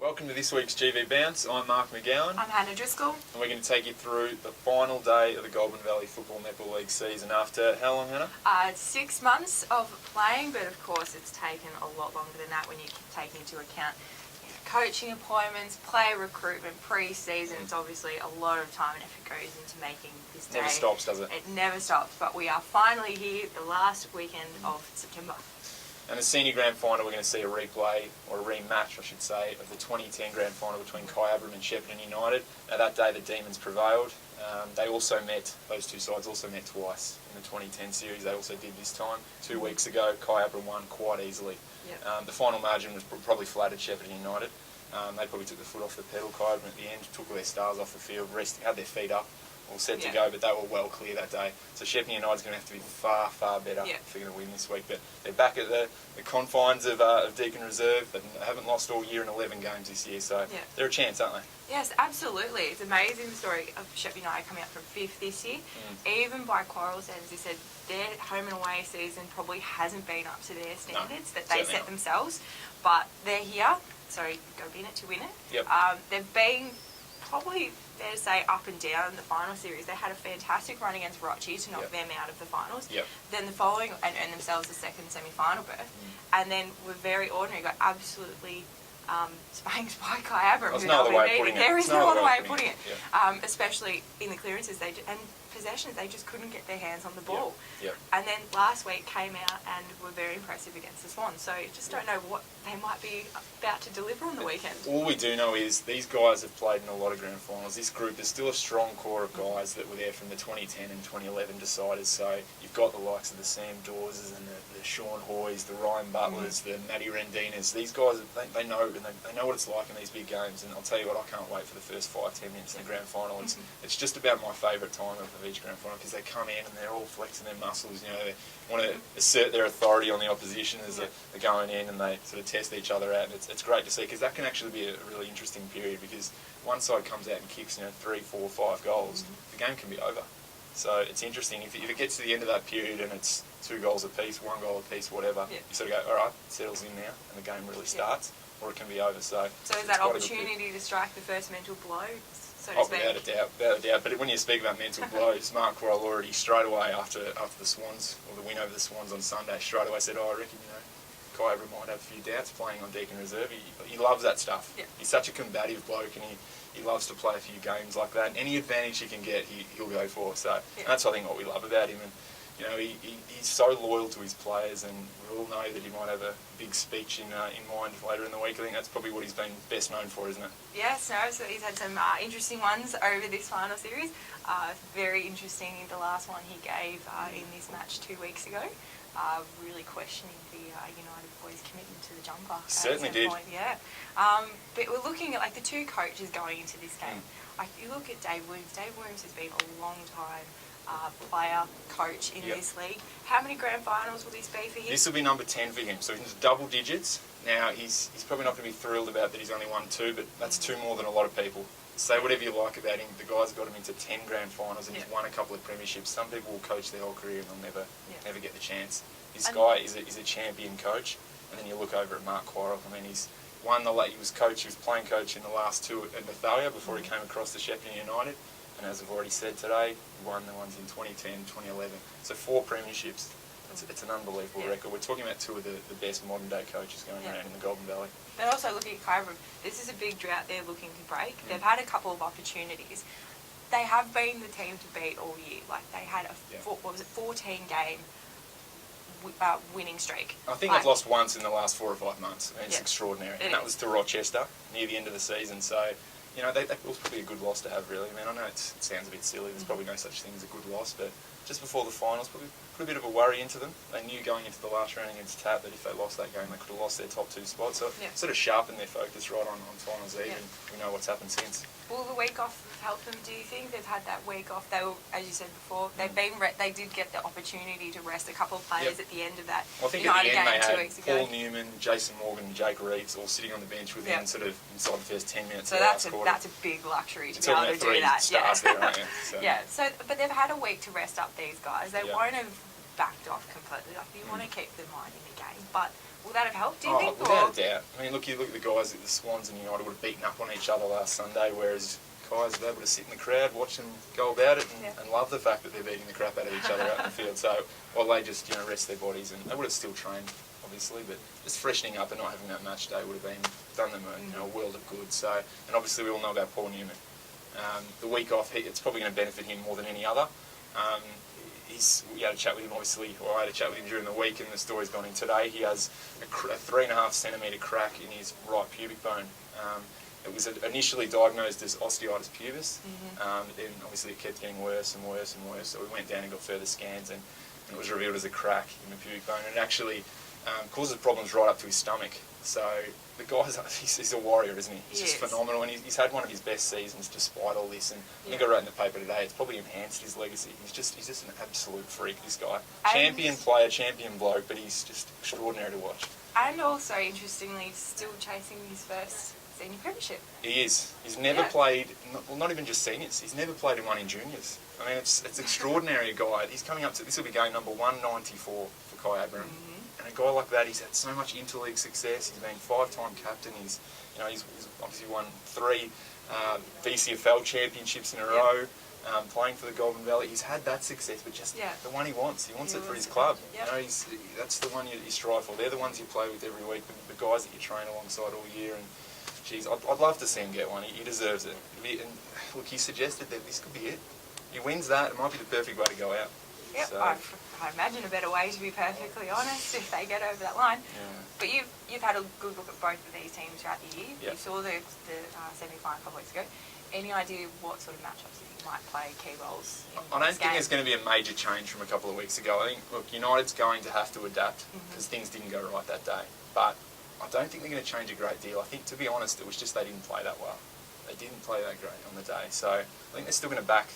Welcome to this week's GV Bounce. I'm Mark McGowan. I'm Hannah Driscoll. And we're going to take you through the final day of the Goulburn Valley Football Netball League season after, how long, Hannah? 6 months of playing, but of course it's taken a lot longer than that when you take into account coaching appointments, player recruitment, pre-season. It's obviously a lot of time and effort goes into making this day. Never stops, does it? It never stops, but we are finally here the last weekend of September. And the senior grand final, we're going to see a replay, or a rematch, I should say, of the 2010 grand final between Kyabram and Shepparton United. Now that day the Demons prevailed. They also met, those two sides also met twice in the 2010 series. They also did this time. 2 weeks ago, Kyabram won quite easily. Yep. The final margin was probably flattered Shepparton United. They probably took the foot off the pedal. Kyabram at the end took all their stars off the field, had their feet up, all set to go, but they were well clear that day. So Shepparton United's going to have to be far, far better if they're going to win this week. But they're back at the confines of Deakin Reserve. They haven't lost all year in 11 games this year, so they're a chance, aren't they? Yes, absolutely. It's amazing the story of Shepparton United coming up from 5th this year. Even by Coral standards, they said their home and away season probably hasn't been up to their standards that they set themselves. But they're here. Sorry, go win it to win it. Yep. They've been probably, fair to say, up and down in the final series. They had a fantastic run against Rochi to knock them out of the finals. Then the following, and earned themselves the second semi-final berth. And then were very ordinary, got absolutely spanked by Kyabram. There's no other way of putting it. There is no other way of putting it. Especially in the clearances and possessions, they just couldn't get their hands on the ball. And then last week came out and were very impressive against the Swans. So you just don't know what they might be about to deliver on the weekend. All we do know is these guys have played in a lot of grand finals. This group, there's still a strong core of guys that were there from the 2010 and 2011 deciders. So you've got the likes of the Sam Dawes and the Sean Hoys, the Ryan Butlers, the Matty Rendinas. These guys, they know what it's like in these big games. And I'll tell you what, I can't wait for the first 5-10 minutes in the grand final. It's just about my favourite time of each grand final because they come in and they're all flexing their muscles. You know, they want to assert their authority on the opposition as they're going in, and they sort of test each other out. And it's great to see because that can actually be a really interesting period because one side comes out and kicks 3, 4, 5 goals, the game can be over. So it's interesting if it gets to the end of that period and it's 2 goals apiece, 1 goal apiece, whatever. You sort of go, all right, it settles in now, and the game really starts, or it can be over. So is that opportunity to strike the first mental blow? So to speak. Without a doubt. But when you speak about mental blows, Mark Quarrell already straight away after the Swans, or the win over the Swans on Sunday, straight away said, I reckon, Kyabram might have a few doubts playing on Deakin Reserve. He loves that stuff. He's such a combative bloke, and he loves to play a few games like that. And any advantage he can get, he'll go for. So that's, I think, what we love about him. And he's so loyal to his players, and we all know that he might have a big speech in mind later in the week. I think that's probably what he's been best known for, isn't it? Yes, so he's had some interesting ones over this final series. Very interesting, the last one he gave in this match 2 weeks ago. Really questioning the United boys' commitment to the jumper. Certainly did. But we're looking at the 2 coaches going into this game. You look at Dave Williams. Dave Williams has been a long time player, coach in this league. How many grand finals will this be for him? This will be number 10 for him, so he's double digits. Now, he's probably not going to be thrilled about that he's only won 2, but that's 2 more than a lot of people. Say whatever you like about him, the guy's got him into 10 grand finals and he's won a couple of premierships. Some people will coach their whole career and they'll never get the chance. This guy is a champion coach, and then you look over at Mark Quarrell. I mean, he was playing coach in the last 2 at Nathalia before he came across to Shepparton United. And as I've already said today, he won the ones in 2010, 2011. So 4 premierships. It's an unbelievable record. We're talking about 2 of the best modern day coaches going around in the Goulburn Valley. But also looking at Kyabram, this is a big drought they're looking to break. They've had a couple of opportunities. They have been the team to beat all year. They had a 14-game winning streak. I think they've lost once in the last 4 or 5 months. I mean, it's extraordinary. And that was to Rochester near the end of the season. So, that was probably a good loss to have, really. I mean, I know it sounds a bit silly. There's probably no such thing as a good loss, but just before the finals, probably put a bit of a worry into them. They knew going into the last round against TAP that if they lost that game, they could have lost their top 2 spots. So it sort of sharpened their focus right on finals eve, and we know what's happened since. Will the week off help them, do you think? They've had that week off. They were, as you said before, they did get the opportunity to rest a couple of players at the end of that United game 2 weeks ago. Paul Newman, Jason Morgan and Jake Reeves all sitting on the bench within sort of inside the first 10 minutes so of the last quarter. That's a big luxury to be able to do that. Stars there, aren't you? So. But they've had a week to rest up these guys. They won't have backed off completely. Like, you want to keep the mind in the game, but will that have helped, do you think? Without a doubt. I mean, look, you look at the guys at the Swans and United would have beaten up on each other last Sunday, whereas guys were able to sit in the crowd, watch them go about it, and love the fact that they're beating the crap out of each other out in the field. So, while they just rest their bodies, and they would have still trained, obviously, but just freshening up and not having that match day would have done them a world of good. So, and obviously we all know about Paul Newman. The week off, it's probably going to benefit him more than any other. We had a chat with him, obviously, or I had a chat with him during the week, and the story's gone in today. He has a 3.5 centimetre crack in his right pubic bone. It was initially diagnosed as osteitis pubis, then obviously it kept getting worse and worse and worse, so we went down and got further scans, and it was revealed as a crack in the pubic bone, and it actually causes problems right up to his stomach. So the guy's he's a warrior, isn't he? He's just phenomenal, and he's had one of his best seasons despite all this. And I think I wrote in the paper today, it's probably enhanced his legacy. He's just an absolute freak, this guy. Champion player, champion bloke, but he's just extraordinary to watch. And also, interestingly, he's still chasing his first senior premiership. He is. He's never played, not even just seniors, he's never played in one in juniors. I mean, it's extraordinary, a guy. He's coming up to, this will be game number 194 for Kai Abraham. And a guy like that, he's had so much interleague success. He's been 5-time captain. He's obviously won 3 VCFL championships in a row, playing for the Golden Valley. He's had that success, but just the one he wants. He wants it for his club. That's the one you strive for. They're the ones you play with every week, the guys that you train alongside all year. And geez, I'd love to see him get one. He deserves it. And look, he suggested that this could be it. He wins that, it might be the perfect way to go out. Yep, so, I imagine a better way, to be perfectly honest, if they get over that line. But you've had a good look at both of these teams throughout the year. You saw the semi-final a couple of weeks ago. Any idea what sort of matchups you think might play key roles in I don't think there's going to be a major change from a couple of weeks ago. I think, look, United's going to have to adapt because things didn't go right that day. But I don't think they're going to change a great deal. I think, to be honest, it was just they didn't play that well. They didn't play that great on the day. So I think they're still going to back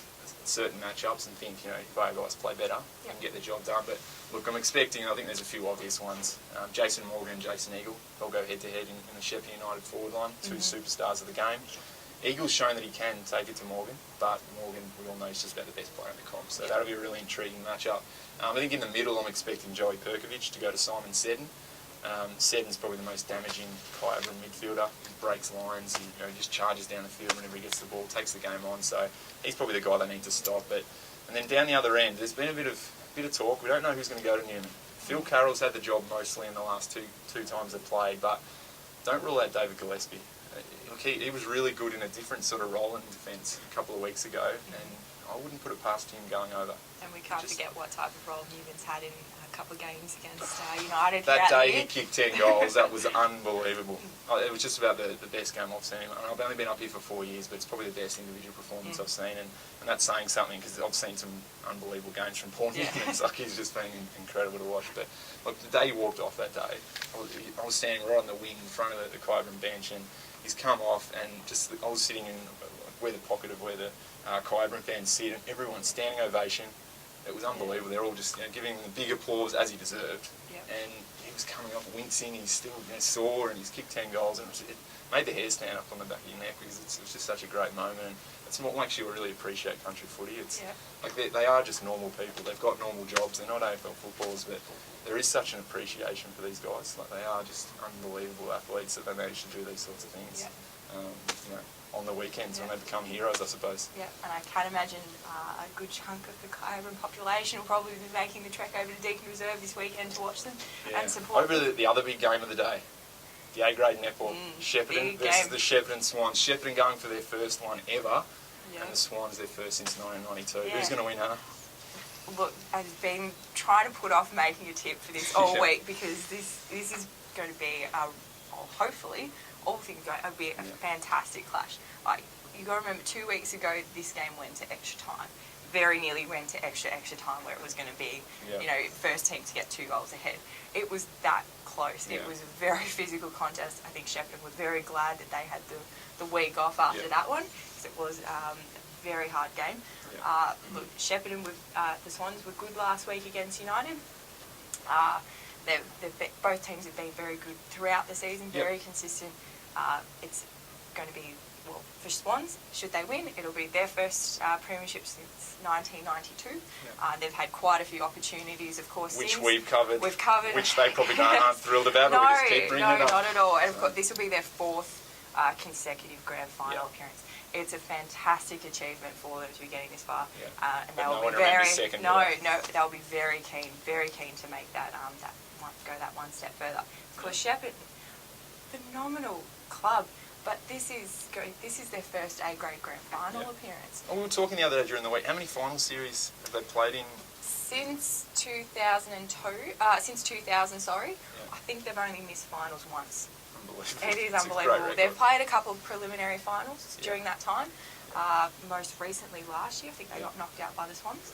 certain matchups and think, if our guys play better and get the job done. But look, I'm expecting, I think there's a few obvious ones. Jason Morgan and Jason Eagle, they'll go head-to-head in the Sheppey United forward line, 2 superstars of the game. Eagle's shown that he can take it to Morgan, but Morgan, we all know, he's just about the best player in the comp, so that'll be a really intriguing matchup. I think in the middle, I'm expecting Joey Perkovic to go to Simon Seddon. Seddon's probably the most damaging Kai Abraham midfielder. He breaks lines, he just charges down the field whenever he gets the ball, takes the game on. So he's probably the guy they need to stop. And then down the other end, there's been a bit of talk. We don't know who's going to go to Newman. Phil Carroll's had the job mostly in the last two times they've played, but don't rule out David Gillespie. Look, he was really good in a different sort of role in defence a couple of weeks ago, and I wouldn't put it past him going over. And we can't forget what type of role Newman's had in a couple of games against United. That day he kicked 10 goals. That was unbelievable. It was just about the best game I've seen him. I mean, I've only been up here for 4 years, but it's probably the best individual performance I've seen. And that's saying something because I've seen some unbelievable games from Paul Newman. It's like he's just been incredible to watch. But look, the day he walked off that day, I was standing right on the wing in front of the Kai Abraham bench, and he's come off, and I was sitting in where the pocket of where the Kai Abraham fans sit, and everyone's standing ovation. It was unbelievable. They're all just giving him the big applause as he deserved. And he was coming off wincing. He's still sore, and he's kicked 10 goals, and it made the hair stand up on the back of your neck because it was just such a great moment. And it's what makes you really appreciate country footy. It's like they are just normal people. They've got normal jobs. They're not AFL footballers, but there is such an appreciation for these guys. Like, they are just unbelievable athletes that they manage to do these sorts of things. On the weekends when they become heroes, I suppose. Yeah, and I can imagine a good chunk of the Kai Abraham population will probably be making the trek over to Deakin Reserve this weekend to watch them and support them. Over the other big game of the day, the A-grade netball, Shepparton versus the Shepparton Swans. Shepparton going for their first one ever, and the Swans their first since 1992. Who's going to win, Hannah? Look, I've been trying to put off making a tip for this all week because this is going to be, hopefully, all things going, it'll be a fantastic clash. Like, you got to remember, 2 weeks ago, this game went to extra time. Very nearly went to extra time where it was going to be, first team to get 2 goals ahead. It was that close. It was a very physical contest. I think Shepparton were very glad that they had the week off after that one because it was a very hard game. Look, Shepparton, the Swans were good last week against United. Both teams have been very good throughout the season, very consistent. It's going to be well, for Swans, should they win, it'll be their first premiership since 1992. They've had quite a few opportunities, of course, which since. we've covered, which they probably aren't thrilled about, but we just keep bringing it up. No, not at all. And of course, this will be their fourth consecutive grand final appearance. It's a fantastic achievement for them to be getting this far, and they'll be they'll be very keen to make that go that one step further. Of course, Shepparton, phenomenal club, but this is their first A-grade grand final appearance. Well, we were talking the other day during the week. How many final series have they played in? Since 2002, since 2000, sorry, I think they've only missed finals once. It is unbelievable. They've played a couple of preliminary finals during that time. Most recently last year, I think they got knocked out by the Swans.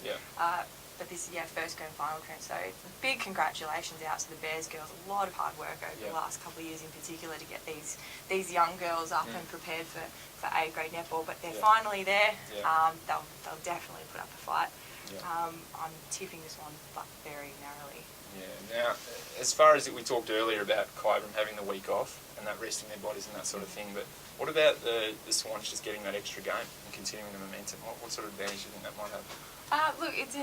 But this is first grand final appearance. So big congratulations out to the Bears girls. A lot of hard work over the last couple of years in particular to get these young girls up and prepared for A-grade netball. But they're finally there. They'll definitely put up a fight. I'm tipping this one very narrowly. Now, as far as we talked earlier about Kyabram having the week off and that resting their bodies and that sort of thing, but what about the Swans just getting that extra game and continuing the momentum? What sort of advantage do you think that might have? Look, it's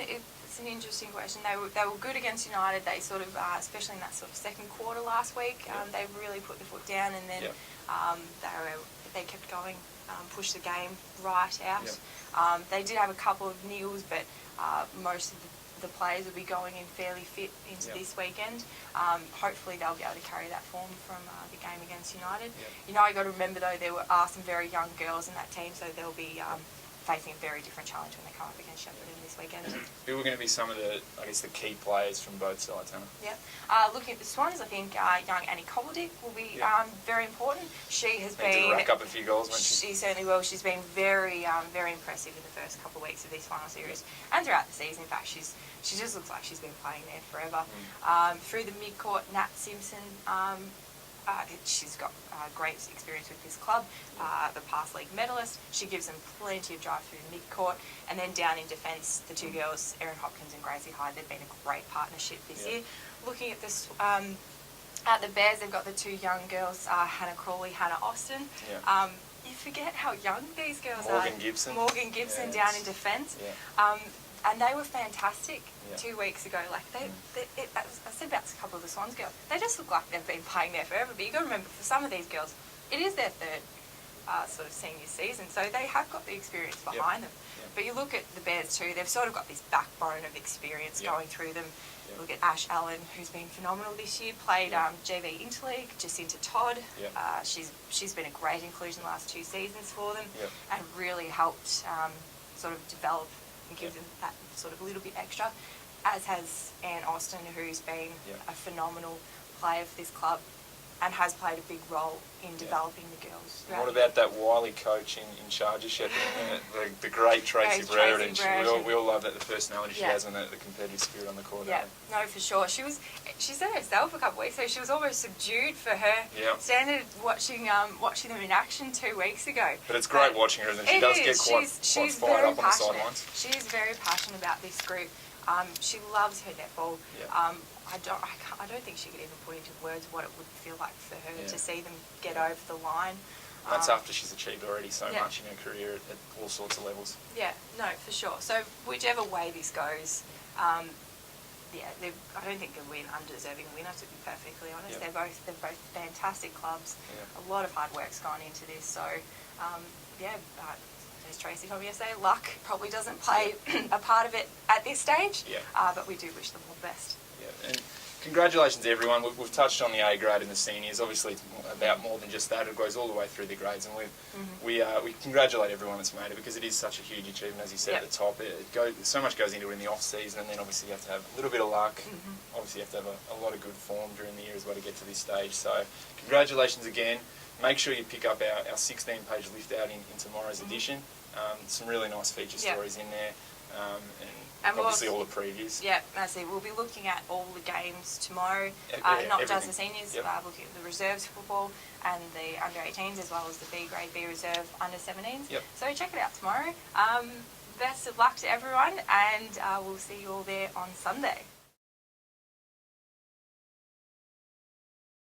an interesting question. They were good against United. They sort of, especially in that sort of second quarter last week, they really put the foot down, and then they kept going, pushed the game right out. They did have a couple of niggles, but most of the players will be going in fairly fit into this weekend. Hopefully they'll be able to carry that form from the game against United. You know, you got to remember though, there are some very young girls in that team, so they'll be facing a very different challenge when they come up against Shepparton this weekend. Who are going to be some of the, I guess, the key players from both sides, Hannah? Looking at the Swans, I think young Annie Kovaldick will be very important. She has been to rack up a few goals, won't she? She certainly will. She's been very impressive in the first couple of weeks of this final series and throughout the season. In fact, she just looks like she's been playing there forever. Through the mid-court, Nat Simpson. She's got great experience with this club, the past league medalist. She gives them plenty of drive through the mid-court. And then down in defence, the two girls, Erin Hopkins and Gracie Hyde, they've been a great partnership this year. Looking at this, at the Bears, they've got the two young girls, Hannah Crawley, Hannah Austin. You forget how young these girls are. Morgan Gibson down in defence. And they were fantastic 2 weeks ago. Like I said about a couple of the Swans girls, they just look like they've been playing there forever. But you've got to remember, for some of these girls, it is their third sort of senior season, so they have got the experience behind them. But you look at the Bears too; they've sort of got this backbone of experience going through them. Look at Ash Allen, who's been phenomenal this year. Played JV Interleague. Jacinta Todd. She's been a great inclusion the last 2 seasons for them, and really helped sort of develop and give them that sort of a little bit extra, as has Anne Austin, who's been a phenomenal player for this club and has played a big role in developing the girls. What about that wily coach in charge of Shepparton, the great Tracy Brereton? We all love that, the personality she has and the competitive spirit on the court. No, for sure. She said herself a couple of weeks ago, she was almost subdued for her standard watching them in action 2 weeks ago. But it's great watching her, and she does get quite fired up on the sidelines. She is very passionate about this group. She loves her netball. I don't think she could even put into words what it would feel like for her to see them get over the line. That's after she's achieved already so much in her career at all sorts of levels. No, for sure. So whichever way this goes, I don't think they'll be an undeserving winner, to be perfectly honest. They're both fantastic clubs. A lot of hard work's gone into this. So as Tracy told me yesterday, luck probably doesn't play a part of it at this stage. But we do wish them all the best. And congratulations everyone. We've touched on the A grade and the seniors. Obviously it's about more than just that. It goes all the way through the grades, and we congratulate everyone that's made it, because it is such a huge achievement, as you said at the top. So much goes into it in the off season, and then obviously you have to have a little bit of luck. Obviously you have to have a lot of good form during the year as well to get to this stage. So congratulations again. Make sure you pick up our 16-page lift out in tomorrow's edition. Some really nice feature stories in there. And obviously all the previews. I see. We'll be looking at all the games tomorrow, not just the seniors, looking at the reserves football and the under-18s, as well as the B grade B reserve under-17s. So check it out tomorrow. Best of luck to everyone, and we'll see you all there on Sunday.